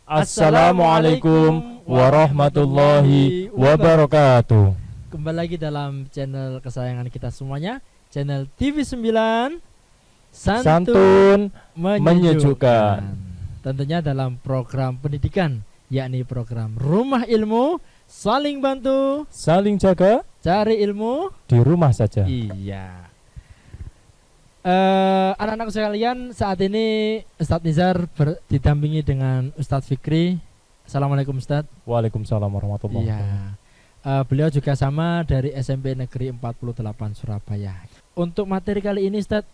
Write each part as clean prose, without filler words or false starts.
Assalamualaikum warahmatullahi wabarakatuh. Kembali lagi dalam channel kesayangan kita semuanya, channel TV9 Santun menyejukkan. Tentunya dalam program pendidikan, yakni program Rumah Ilmu, saling bantu, saling jaga, cari ilmu di rumah saja. Iya. Anak-anak sekalian, saat ini Ustadz Nizar didampingi dengan Ustadz Fikri. Assalamualaikum Ustadz. Waalaikumsalam warahmatullahi wabarakatuh. Iya. Beliau juga sama dari SMP Negeri 48 Surabaya. Untuk materi kali ini Ustadz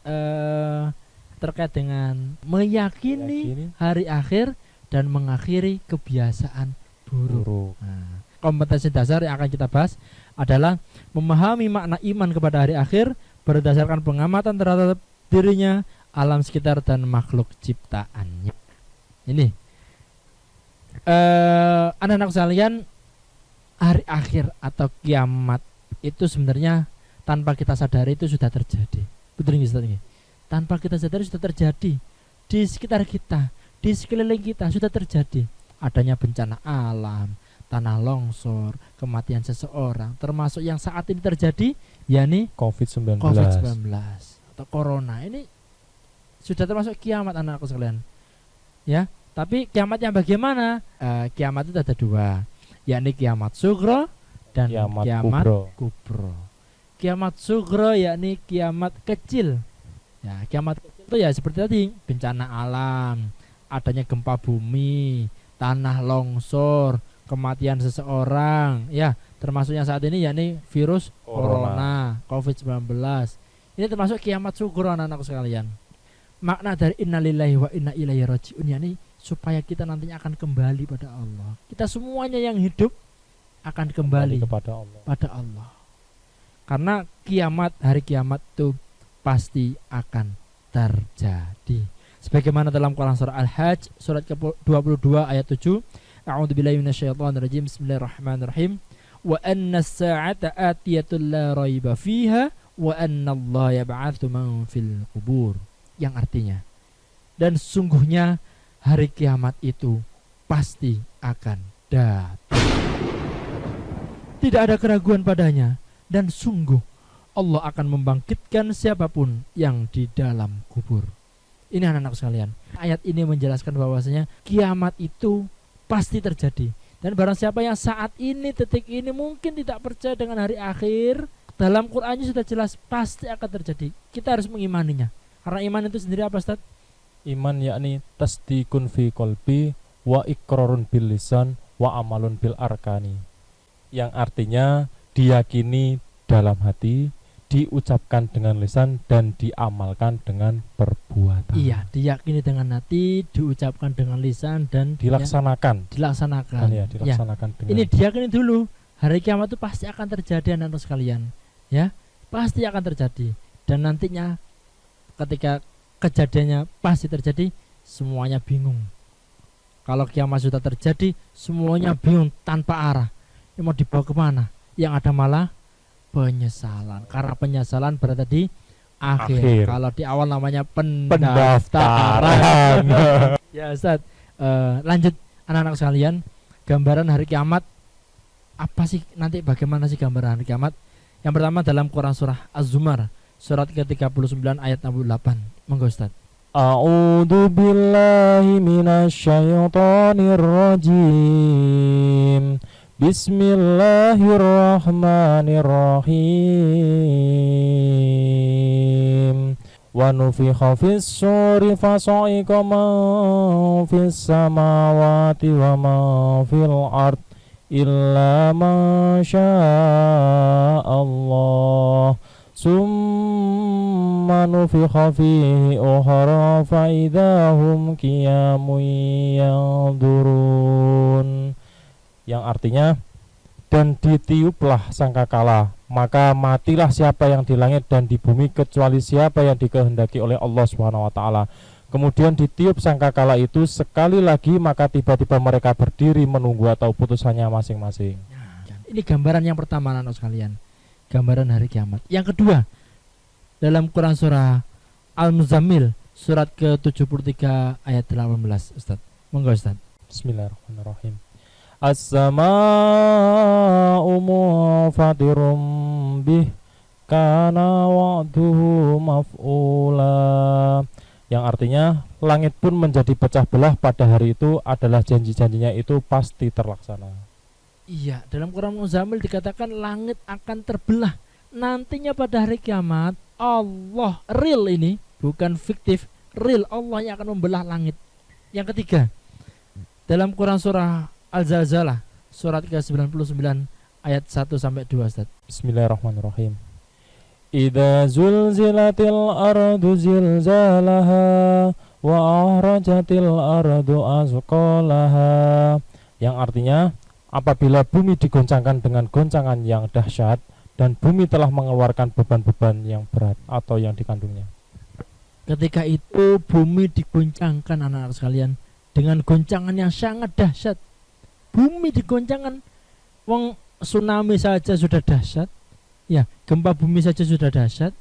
terkait dengan meyakini hari akhir dan mengakhiri kebiasaan buruk. Nah, kompetensi dasar yang akan kita bahas adalah memahami makna iman kepada hari akhir berdasarkan pengamatan terhadap dirinya, alam sekitar dan makhluk ciptaannya. Ini anak-anak sekalian, hari akhir atau kiamat itu sebenarnya tanpa kita sadari itu sudah terjadi. Betul nggak Ustaz? Tanpa kita sadari sudah terjadi di sekitar kita, di sekeliling kita sudah terjadi. Adanya bencana alam, tanah longsor, kematian seseorang, termasuk yang saat ini terjadi, yakni COVID-19 atau corona. Ini sudah termasuk kiamat anak-anakku sekalian. Ya, tapi kiamatnya bagaimana? Kiamat itu ada dua, yakni kiamat sugro dan kiamat kubro. Kiamat sugro yakni kiamat kecil. Ya, kiamat kecil itu ya seperti tadi, bencana alam, adanya gempa bumi, tanah longsor, kematian seseorang, ya, termasuknya saat ini yakni virus corona, COVID-19. Ini termasuk kiamat sugro anak-anak sekalian. Makna dari innalillahi wa inna ilaihi rajiun yakni supaya kita nantinya akan kembali pada Allah. Kita semuanya yang hidup akan kembali pada Allah. Karena kiamat, hari kiamat itu pasti akan terjadi. Sebagaimana dalam Quran surah Al-Hajj surat ke-22 ayat 7, A'udzubillahi minasyaitonirrajim. Bismillahirrahmanirrahim. Wa anna as-sa'ata atiyatun la raiba fiha wa anna Allah yab'atsu man fil qubur. Yang artinya, dan sungguhnya hari kiamat itu pasti akan datang. Tidak ada keraguan padanya, dan sungguh Allah akan membangkitkan siapapun yang di dalam kubur. Ini anak-anak sekalian, ayat ini menjelaskan bahwasanya kiamat itu pasti terjadi. Dan barang siapa yang saat ini, detik ini mungkin tidak percaya dengan hari akhir, dalam Qur'annya sudah jelas pasti akan terjadi. Kita harus mengimaninya. Karena iman itu sendiri apa Ustaz? Iman yakni tasdikun fi qalbi wa iqrarun bil lisan wa amalun bil arkani. Yang artinya diyakini dalam hati, diucapkan dengan lisan dan diamalkan dengan perbuatan. Iya, diyakini dengan hati, diucapkan dengan lisan dan dilaksanakan. Dilaksanakan. Ya, dilaksanakan dengan. Ini diyakini dulu. Hari kiamat itu pasti akan terjadi anak-anak sekalian. Ya, pasti akan terjadi. Dan nantinya ketika kejadiannya pasti terjadi, semuanya bingung. Kalau kiamat sudah terjadi, semuanya bingung tanpa arah. Ini mau dibawa kemana? Yang ada malah penyesalan, karena penyesalan berada di akhir. Kalau di awal namanya pendaftaran. Ya Ustaz, lanjut anak-anak sekalian, gambaran hari kiamat apa sih nanti, bagaimana sih gambaran hari kiamat? Yang pertama dalam Quran surah Az-Zumar surat ke-39 ayat 68. Monggo Ustaz. A'udzu billahi minasyaitonir rajim. Bismillahirrahmanirrahim. Wa nufikha fis suri fasa'iqa man fis samawati wa man fil ard illa ma syaa Allah. Summa nufikha fihi ukhra fa idahum qiyamun yanzurun. Yang artinya, dan ditiuplah sangkakala, maka matilah siapa yang di langit dan di bumi kecuali siapa yang dikehendaki oleh Allah Subhanahu wa taala. Kemudian ditiup sangkakala itu sekali lagi, maka tiba-tiba mereka berdiri menunggu atau putusannya masing-masing. Ini gambaran yang pertama anak sekalian, gambaran hari kiamat. Yang kedua, dalam Quran surah Al-Muzammil surat ke-73 ayat 18, Ustaz. Monggo Ustaz. Bismillahirrahmanirrahim. As-sama'u munfatirum bih kana wa'duhu maf'ula. Yang artinya langit pun menjadi pecah belah pada hari itu adalah janji-janjinya itu pasti terlaksana. Iya, dalam Quran Muzammil dikatakan langit akan terbelah nantinya pada hari kiamat. Allah real ini, bukan fiktif, real, Allah yang akan membelah langit. Yang ketiga, dalam Quran surah Al-Zalzalah surat ke-99 ayat 1 sampai 2, Ustaz. Bismillahirrahmanirrahim. Idza zulzilatil ardu zilzalaha wa ahrajatil ardu azqalaha. Yang artinya apabila bumi digoncangkan dengan goncangan yang dahsyat dan bumi telah mengeluarkan beban-beban yang berat atau yang dikandungnya. Ketika itu bumi digoncangkan anak-anak sekalian dengan goncangan yang sangat dahsyat. Bumi digoncangkan, wong tsunami saja sudah dahsyat, ya gempa bumi saja sudah dahsyat,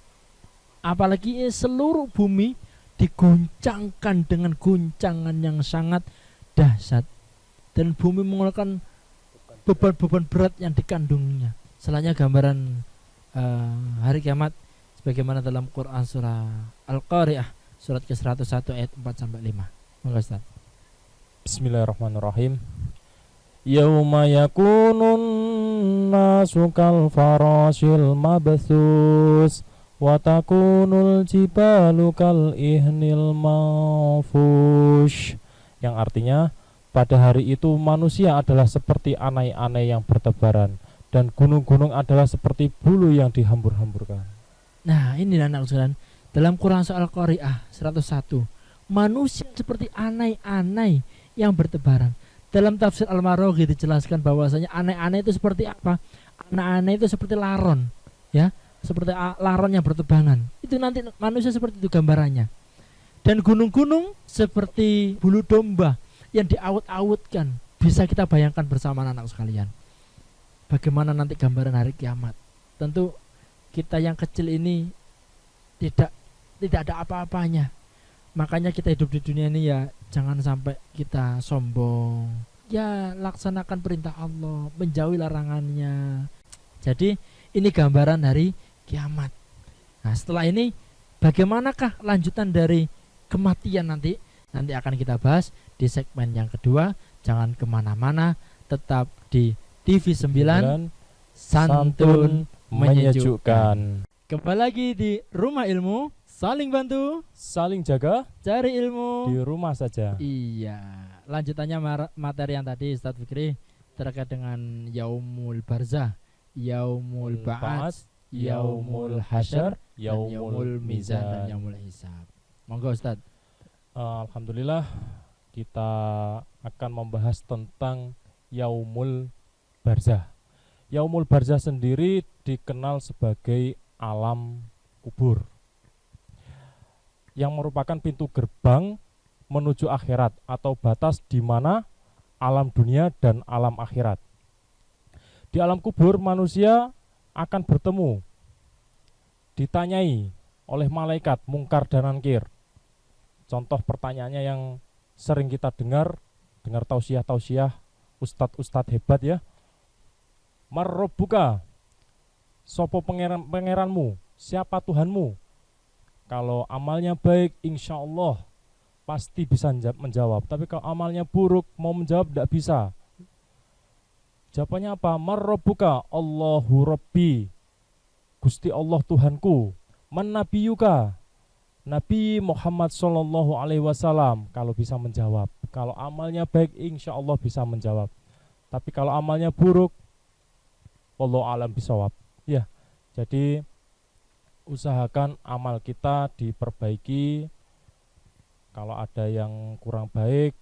apalagi seluruh bumi digoncangkan dengan goncangan yang sangat dahsyat dan bumi mengeluarkan beban-beban berat yang dikandungnya. Selanjutnya gambaran hari kiamat sebagaimana dalam Quran surah Al-Qari'ah surat ke-101 ayat 4 sampai 5. Monggo Ustaz. Bismillahirrahmanirrahim. Yauma yakunun nasu kal farashil mabthus wa takunul jibalu kal ihnil manfush. Yang artinya pada hari itu manusia adalah seperti anai-anai yang bertebaran dan gunung-gunung adalah seperti bulu yang dihambur-hamburkan. Nah, ini anak sekalian, dalam Quran surah Al-Qari'ah 101, manusia seperti anai-anai yang bertebaran. Dalam tafsir Al-Maraghi dijelaskan bahwasanya anai-anai itu seperti apa? Anai-anai itu seperti laron, ya, seperti laron yang bertebangan. Itu nanti manusia seperti itu gambarannya. Dan gunung-gunung seperti bulu domba yang diawut-awutkan. Bisa kita bayangkan bersama anak sekalian. Bagaimana nanti gambaran hari kiamat? Tentu kita yang kecil ini tidak ada apa-apanya. Makanya kita hidup di dunia ini ya jangan sampai kita sombong. Ya laksanakan perintah Allah, menjauhi larangannya. Jadi ini gambaran hari kiamat. Nah setelah ini bagaimanakah lanjutan dari kematian nanti? Nanti akan kita bahas di segmen yang kedua. Jangan kemana-mana, tetap di TV 9 Santun Menyejukkan. Kembali lagi di Rumah Ilmu, saling bantu, Saling jaga cari ilmu di rumah saja. Iya, lanjutannya materi yang tadi Ustadz Fikri terkait dengan Yaumul Barzah, Yaumul Ba'ats, Yaumul Hasyr, Yaumul Mizan dan Yaumul Hisab. Monggo Ustadz. Alhamdulillah kita akan membahas tentang Yaumul Barzah. Yaumul Barzah sendiri dikenal sebagai alam kubur yang merupakan pintu gerbang menuju akhirat atau batas di mana alam dunia dan alam akhirat. Di alam kubur manusia akan bertemu, ditanyai oleh malaikat Mungkar dan Nakir. Contoh pertanyaannya yang sering kita dengar tausiah ustadz hebat ya. Marrabbuka, sopo pangeranmu, siapa Tuhanmu? Kalau amalnya baik, insya Allah pasti bisa menjawab. Tapi kalau amalnya buruk, mau menjawab tidak bisa. Jawabannya apa? Marrabbuka, Allahu Rabbi, Gusti Allah Tuhanku. Man nabiyuka, Nabi Muhammad Sallallahu Alaihi Wasallam. Kalau bisa menjawab. Kalau amalnya baik, insya Allah bisa menjawab. Tapi kalau amalnya buruk, wallahu alam bisawab. Ya, jadi usahakan amal kita diperbaiki. Kalau ada yang kurang baik,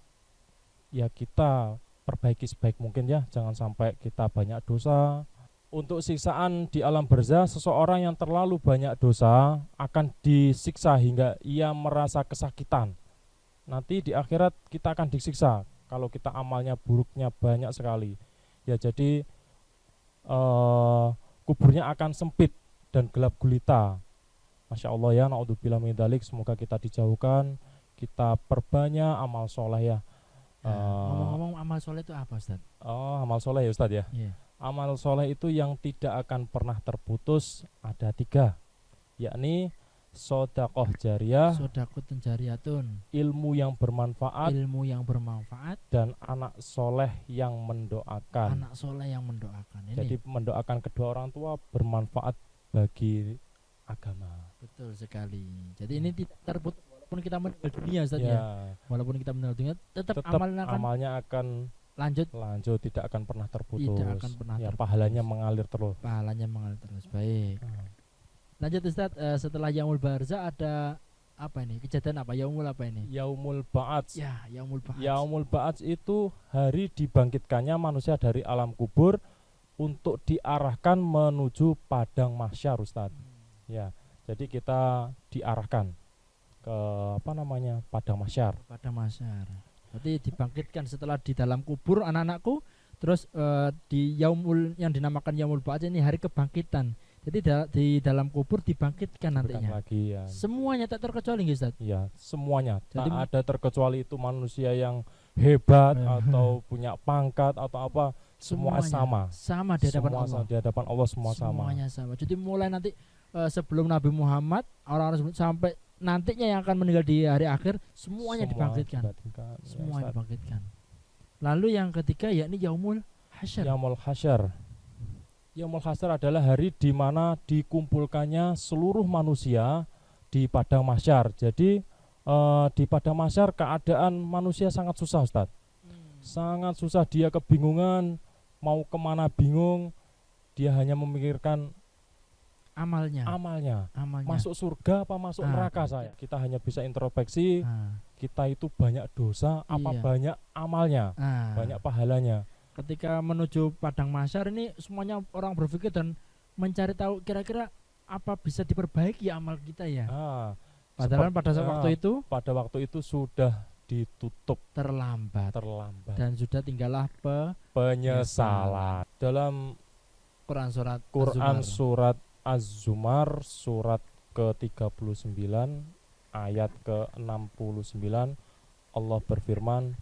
ya kita perbaiki sebaik mungkin ya. Jangan sampai kita banyak dosa. Untuk siksaan di alam barzah, seseorang yang terlalu banyak dosa akan disiksa hingga ia merasa kesakitan. Nanti di akhirat kita akan disiksa kalau kita amalnya buruknya banyak sekali. Ya jadi kuburnya akan sempit dan gelap gulita. Masya Allah ya, naudzubillah min dzalik. Semoga kita dijauhkan, kita perbanyak amal soleh ya. Nah, ngomong-ngomong amal soleh itu apa, Ustaz? Amal soleh ya Ustadz ya. Iya. Amal soleh itu yang tidak akan pernah terputus ada 3, yakni sodakoh jariyah, Sodakotun jariyatun, ilmu yang bermanfaat, ilmu yang bermanfaat, dan anak soleh yang mendoakan. anak soleh yang mendoakan. Ini Jadi mendoakan kedua orang tua bermanfaat bagi agama. betul sekali. Jadi ini tidak terputus walaupun kita meninggal dunia, Ustaz ya. Ya, Walaupun kita meninggal dunia, tetap tetap amalnya akan amalnya akan lanjut, tidak akan pernah terputus. tidak akan pernah Ya, terputus. pahalanya mengalir terus. Pahalanya mengalir terus. Baik. Nah, Lanjut Ustaz, setelah Yaumul Barzah ada apa ini? Kejadian apa? Yaumul apa ini? Yaumul Ba'ats. Ya, Yaumul Ba'ats. Yaumul Ba'ats itu hari dibangkitkannya manusia dari alam kubur untuk diarahkan menuju padang mahsyar, Ustadz. Ya, jadi kita diarahkan ke padang mahsyar. Padang mahsyar. Berarti dibangkitkan setelah di dalam kubur anak-anakku, terus di Yaumul yang dinamakan Yaumul Ba'ats ini hari kebangkitan. Jadi di dalam kubur dibangkitkan nantinya. Lagi, ya. Semuanya tak terkecuali, Ustaz. Ya, semuanya. Jadi tak ada terkecuali itu manusia yang hebat atau punya pangkat atau apa, semua sama. Sama di hadapan Semua Allah. sama di hadapan Allah, semua sama. Semuanya sama. Jadi mulai nanti sebelum Nabi Muhammad, orang-orang sampai nantinya yang akan meninggal di hari akhir, semuanya dibangkitkan. Semua dibangkitkan. Lalu yang ketiga yakni Yaumul Hasyr. Yaumul Hasyr. Yaumul Hasyr adalah hari di mana dikumpulkannya seluruh manusia di padang mahsyar. Jadi di padang mahsyar keadaan manusia sangat susah, Ustaz. Sangat susah, dia kebingungan, mau kemana bingung. Dia hanya memikirkan amalnya. Masuk surga apa masuk neraka saya. Kita hanya bisa introspeksi, kita itu banyak dosa apa banyak amalnya, banyak pahalanya. Ketika menuju padang mahsyar ini semuanya orang berpikir dan mencari tahu kira-kira apa bisa diperbaiki amal kita ya. Padahal pada waktu itu sudah ditutup terlambat dan sudah tinggallah penyesalan. Dalam Quran surat Az-Zumar surat ke-39 ayat ke-69 Allah berfirman,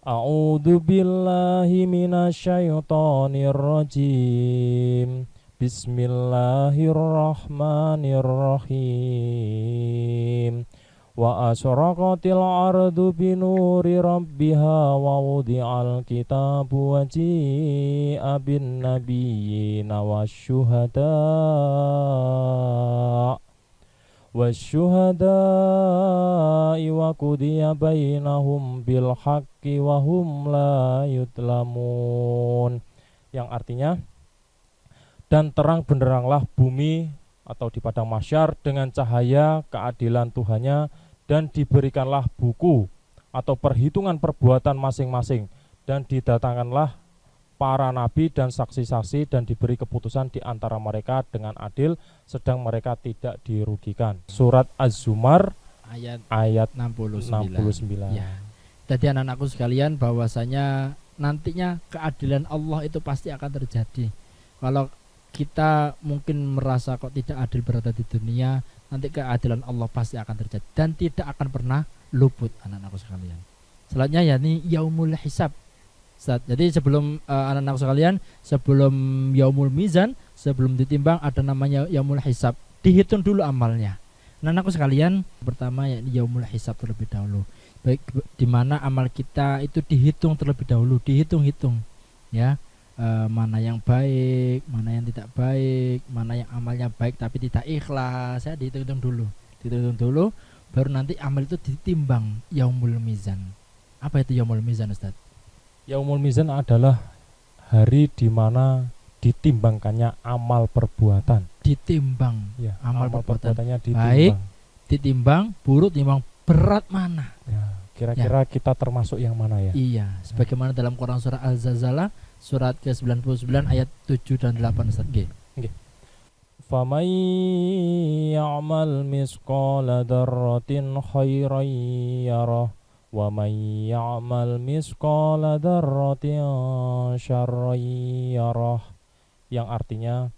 A'udzu billahi minasyaitonir rajim. Bismillahirrahmanirrahim. Wa asyraqatil ardu binuri rabbiha wa wudi'al kitabu wa ji'a bin nabiyyina wasyuhada'i wa qudiya bainahum bil haqqi wa hum la yudlamun. Yang artinya, dan terang benderanglah bumi atau di padang mahsyar dengan cahaya keadilan Tuhannya, dan diberikanlah buku atau perhitungan perbuatan masing-masing, dan didatangkanlah para nabi dan saksi-saksi, dan diberi keputusan di antara mereka dengan adil, sedang mereka tidak dirugikan. Surat Az-Zumar ayat 69. Ya. Jadi anak-anakku sekalian, bahwasanya nantinya keadilan Allah itu pasti akan terjadi. Kalau kita mungkin merasa kok tidak adil berada di dunia, nanti keadilan Allah pasti akan terjadi dan tidak akan pernah luput, anak-anakku sekalian. Selanjutnya yakni Yaumul Hisab. Jadi sebelum anak-anak sekalian, sebelum Yaumul Mizan, sebelum ditimbang ada namanya Yaumul Hisab. Dihitung dulu amalnya. Anak-anakku sekalian, pertama yakni Yaumul Hisab terlebih dahulu. Baik, di mana amal kita itu dihitung terlebih dahulu, dihitung-hitung, ya. Mana yang baik, mana yang tidak baik, mana yang amalnya baik tapi tidak ikhlas, ya dihitung dulu, baru nanti amal itu ditimbang Yaumul Mizan. Apa itu Yaumul Mizan, Ustaz? Yaumul Mizan adalah hari di mana ditimbangkannya amal perbuatan. Ditimbang, ya, amal perbuatannya ditimbang. Baik, ditimbang, buruk, timbang, berat mana? Ya, kira-kira kita termasuk yang mana ya? Iya, sebagaimana dalam Quran surah Al-Zalzalah surat ke-99 ayat 7 dan 8, Ustaz. Faman ya'mal misqala dzarratin khairan yarah wa man ya'mal misqala dzarratin syarran yarah. Yang artinya,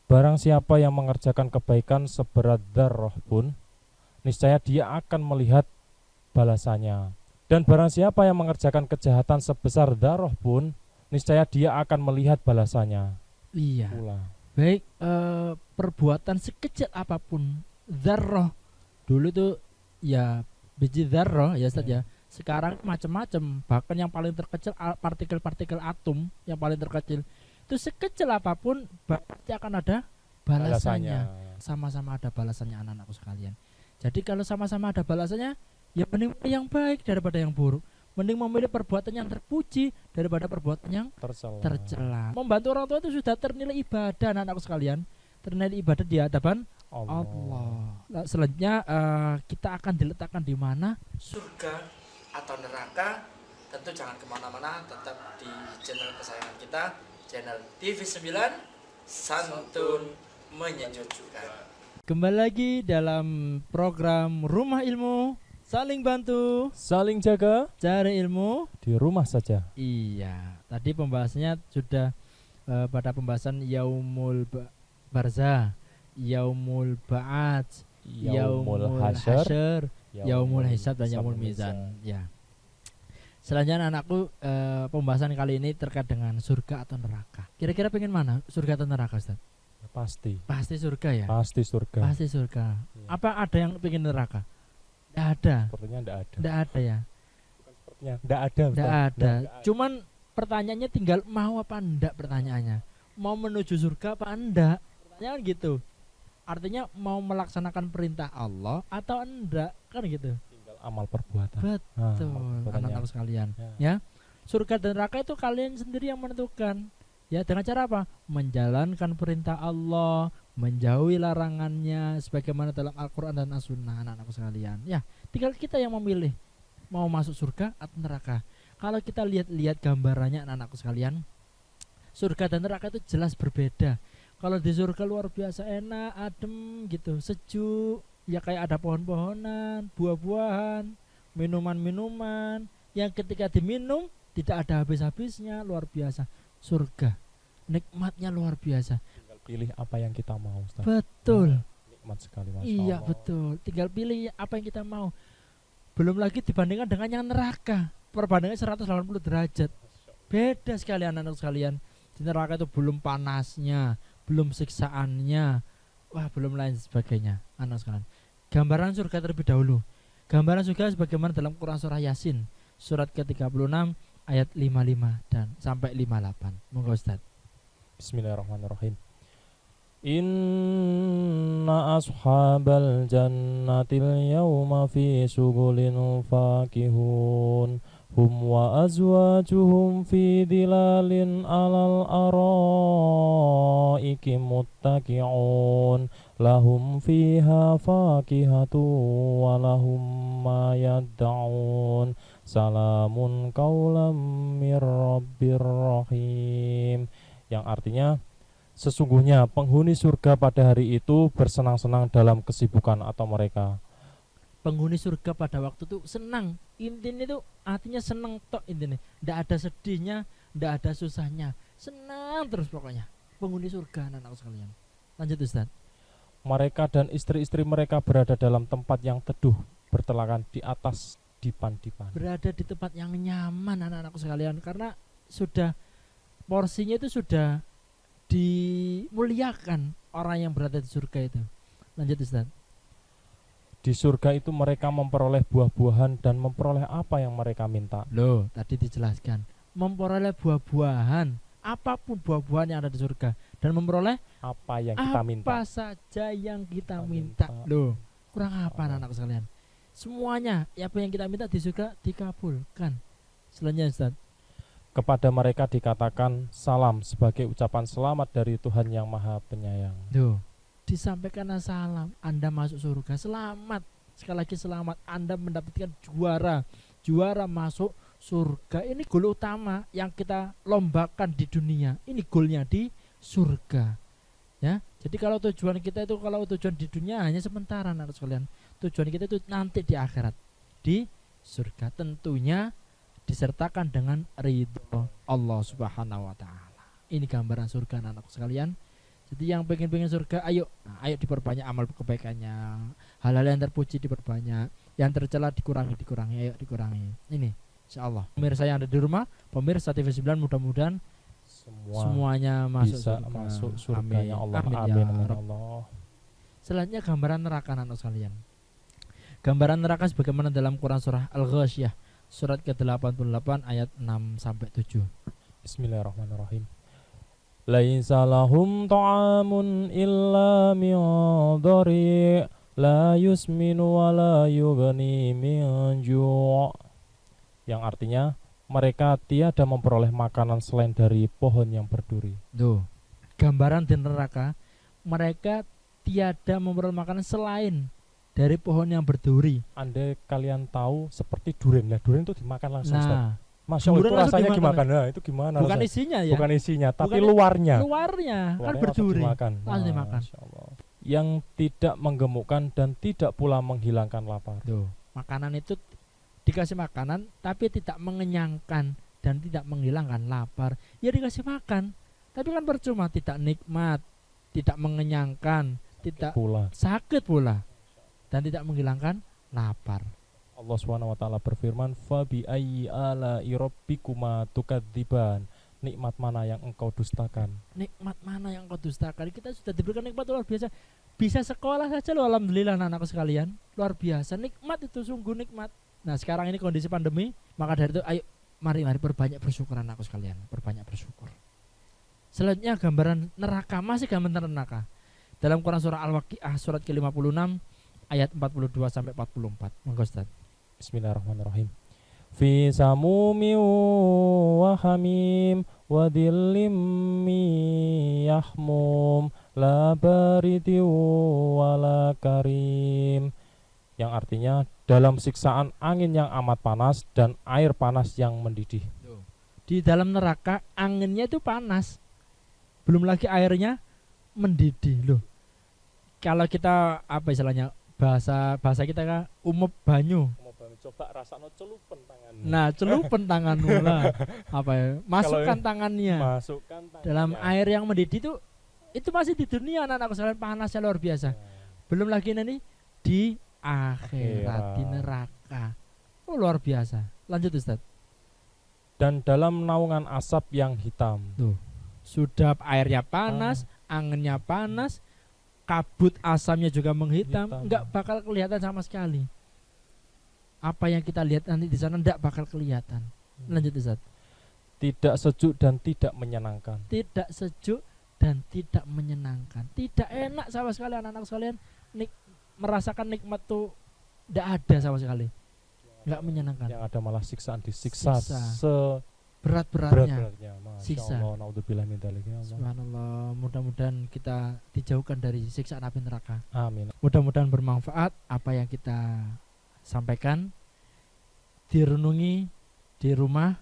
barang siapa yang mengerjakan kebaikan seberat dzarrah pun, niscaya dia akan melihat balasannya. Dan barang siapa yang mengerjakan kejahatan sebesar dzarrah pun, niscaya dia akan melihat balasannya Iya. pula. Baik, perbuatan sekecil apapun, dzarrah dulu tuh ya biji dzarrah ya Ustaz ya. Sekarang macam-macam, bahkan yang paling terkecil partikel-partikel atom yang paling terkecil itu sekecil apapun pasti akan ada balasannya. Sama-sama ada balasannya anak-anakku sekalian. Jadi kalau sama-sama ada balasannya, ya mending memilih yang baik daripada yang buruk. Mending memilih perbuatan yang terpuji daripada perbuatan yang tercela. Membantu orang tua itu sudah ternilai ibadah anak-anakku sekalian. Ternilai ibadah di hadapan Allah. Nah, selanjutnya kita akan diletakkan di mana? Surga atau neraka? Tentu jangan kemana-mana, tetap di channel kesayangan kita, channel TV9 Santun Menyejukkan. Kembali lagi dalam program Rumah Ilmu, saling bantu, Saling jaga, cari ilmu di rumah saja. Iya, tadi pembahasannya sudah pada pembahasan Yaumul Barzah, Yaumul Ba'at, Yaumul Hasyr, Yaumul Hisab dan Yaumul Mizan. Ya. Selanjutnya anakku, pembahasan kali ini terkait dengan surga atau neraka. Kira-kira pengen mana? Surga atau neraka, Ustaz? Pasti. Pasti surga ya? Pasti surga. Pasti surga. Ya. Apa ada yang pengen neraka? Tidak ada. Sepertinya tidak ada. Tidak ada ya? Sepertinya tidak ada. Tidak ada. Cuman pertanyaannya tinggal mau apa enggak pertanyaannya. Mau menuju surga apa enggak? Pertanyaan gitu. Artinya mau melaksanakan perintah Allah atau enggak, kan gitu. Tinggal amal perbuatan. Betul, anak-anak sekalian. Ya. Surga dan neraka itu kalian sendiri yang menentukan. Ya, dengan cara apa? Menjalankan perintah Allah, menjauhi larangannya sebagaimana dalam Al-Qur'an dan As-Sunnah, anak-anakku sekalian. Ya, tinggal kita yang memilih mau masuk surga atau neraka. Kalau kita lihat-lihat gambarannya anak-anakku sekalian, surga dan neraka itu jelas berbeda. Kalau di surga luar biasa enak, adem gitu, sejuk, ya kayak ada pohon-pohonan, buah-buahan, minuman-minuman yang ketika diminum tidak ada habis-habisnya, luar biasa. Surga nikmatnya luar biasa. Tinggal pilih apa yang kita mau, Ustaz. Betul. Nikmat sekali, Masya Iya Allah. betul. Tinggal pilih apa yang kita mau. Belum lagi dibandingkan dengan yang neraka, perbandingannya 180 derajat. Beda sekali anak-anak sekalian. Di neraka itu belum panasnya, belum siksaannya, wah belum lain sebagainya. Anak sekalian, gambaran surga terlebih dahulu. Gambaran surga sebagaimana dalam Quran surah Yasin surat ke-36 ayat 55 dan sampai 58. Monggo Ustaz. Bismillahirrahmanirrahim. Inna ashabal jannatil yawma fi syugulin fakihun hum wa azwajuhum fi dilalin alal araiki muttaki'un lahum fiha fakihatu wa lahum ma yadda'un salamun qaulam mir rabbir rahim, yang artinya sesungguhnya penghuni surga pada hari itu bersenang-senang dalam kesibukan atau mereka. Penghuni surga pada waktu itu senang. Intinya itu artinya senang tok intinya. Tidak ada sedihnya, tidak ada susahnya. Senang terus pokoknya. Penghuni surga anak-anak sekalian. Lanjut Ustaz. Mereka dan istri-istri mereka berada dalam tempat yang teduh, bertelakan di atas dipan-dipan. Berada di tempat yang nyaman anak-anakku sekalian, karena sudah porsinya itu sudah dimuliakan orang yang berada di surga itu. Lanjut Ustaz. Di surga itu mereka memperoleh buah-buahan dan memperoleh apa yang mereka minta. Loh, tadi dijelaskan memperoleh buah-buahan, apapun buah-buahan yang ada di surga, dan memperoleh apa yang kita minta. Apa saja yang kita minta. Loh, kurang apa anak-anakku sekalian? Semuanya apa yang kita minta di surga dikabulkan. Selanjutnya Ustaz. Kepada mereka dikatakan salam sebagai ucapan selamat dari Tuhan yang Maha Penyayang. Duh, disampaikan salam, Anda masuk surga, selamat. Sekali lagi selamat, Anda mendapatkan juara masuk surga. Ini goal utama yang kita lombakan di dunia. Ini goalnya di surga. Ya, jadi kalau tujuan kita itu, kalau tujuan di dunia hanya sementara anak sekalian. Tujuan kita itu nanti di akhirat, di surga, tentunya disertakan dengan ridho Allah Subhanahu wa taala. Ini gambaran surga anak-anak sekalian. Jadi yang pengen surga, ayo diperbanyak amal kebaikannya. Hal-hal yang terpuji diperbanyak. yang tercela dikurangi, ayo dikurangi. Ini insyaallah. Pemirsa yang ada di rumah, pemirsa TV9, mudah-mudahan semuanya masuk bisa surga. masuk surga. Amin. Ya Allah, Amin, ya amin, amin, Rabb. Allah. Selanjutnya gambaran neraka anak sekalian. Gambaran neraka sebagaimana dalam Quran surah Al-Ghasyiyah surat ke-88 ayat 6 sampai 7. Bismillahirrahmanirrahim. Laisa lahum ta'amun illa min dhari' la yusminu wa la yughni min ju'. Yang artinya mereka tiada memperoleh makanan selain dari pohon yang berduri. Tuh. Gambaran di neraka, mereka tiada memperoleh makanan selain dari pohon yang berduri. Andai kalian tahu seperti durian, lah durian itu dimakan langsung. Nah, Masya Allah, durian itu langsung rasanya dimakan. gimana? Nah, itu gimana? bukan rasanya? isinya ya. Bukan isinya, tapi Bukan luarnya. Luarnya kan Luarnya berduri. dimakan. Langsung dimakan. Masya Allah. Yang tidak menggemukkan dan tidak pula menghilangkan lapar. Tuh, makanan itu dikasih makanan tapi tidak mengenyangkan dan tidak menghilangkan lapar. Ya dikasih makan, tapi kan percuma, tidak nikmat, tidak mengenyangkan, tidak Pula. sakit pula, dan tidak menghilangkan lapar. Allah SWT berfirman, "Fa bi ayyi ala'i rabbikuma tukadziban." Nikmat mana yang engkau dustakan? Nikmat mana yang kau dustakan? Kita sudah diberikan nikmat luar biasa. Bisa sekolah saja loh, alhamdulillah anak-anak sekalian. Luar biasa, nikmat itu, sungguh nikmat. Nah, sekarang ini kondisi pandemi, maka dari itu ayo mari perbanyak bersyukur anakku sekalian, perbanyak bersyukur. Selanjutnya gambaran neraka, masih gambaran neraka. Dalam Quran surah Al-Waqiah surat ke-56 ayat 42 sampai 44. Monggo Ustaz. Bismillahirrahmanirrahim. Fi samumi wa hamim wa dhillim yahmum la baridi wa la karim. Yang artinya dalam siksaan angin yang amat panas dan air panas yang mendidih. Di dalam neraka anginnya itu panas, belum lagi airnya mendidih loh. Kalau kita apa istilahnya, bahasa kita kan umup banyu. Coba rasanya celupen tanganmu. Nah, celupen tanganmu lah. Apa ya? Masukkan tangannya. Masukkan tangannya Dalam air yang mendidih itu masih di dunia anak-anak sekalian, panasnya luar biasa. Belum lagi nanti di akhirat, di neraka. Oh, luar biasa. Lanjut Ustaz. Dan dalam naungan asap yang hitam. Tuh. Sudah airnya panas, anginnya panas, kabut asamnya juga menghitam, enggak bakal kelihatan sama sekali. Apa yang kita lihat nanti di sana enggak bakal kelihatan. Lanjut Ustaz. Tidak sejuk dan tidak menyenangkan. Tidak sejuk dan tidak menyenangkan. Tidak enak sama sekali anak-anak sekalian. Merasakan nikmat tuh enggak ada sama sekali. Enggak menyenangkan. Yang ada malah siksaan, disiksa berat-beratnya. Siksa. Naudzubillah min dzalik. Subhanallah. Mudah-mudahan kita dijauhkan dari siksaan api neraka. Amin. Mudah-mudahan bermanfaat apa yang kita sampaikan, direnungi di rumah,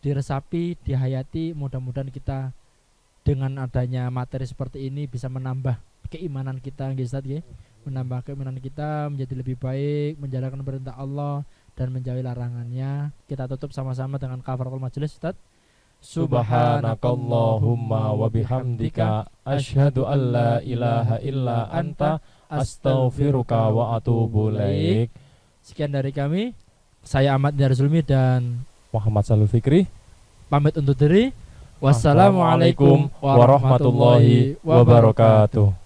diresapi, dihayati. Mudah-mudahan kita dengan adanya materi seperti ini bisa menambah keimanan kita, Ustaz, ya. Menambah keimanan kita menjadi lebih baik, menjalankan perintah Allah dan menjauhi larangannya. Kita tutup sama-sama dengan kafaratul majelis, Ustaz. Subhanakallahumma wa bihamdika asyhadu an la ilaha illa anta astaghfiruka wa atubu ilaik. Sekian dari kami. Saya Ahmad Darzulmi dan Muhammad Salul Fikri pamit undur diri. Wassalamualaikum warahmatullahi wabarakatuh.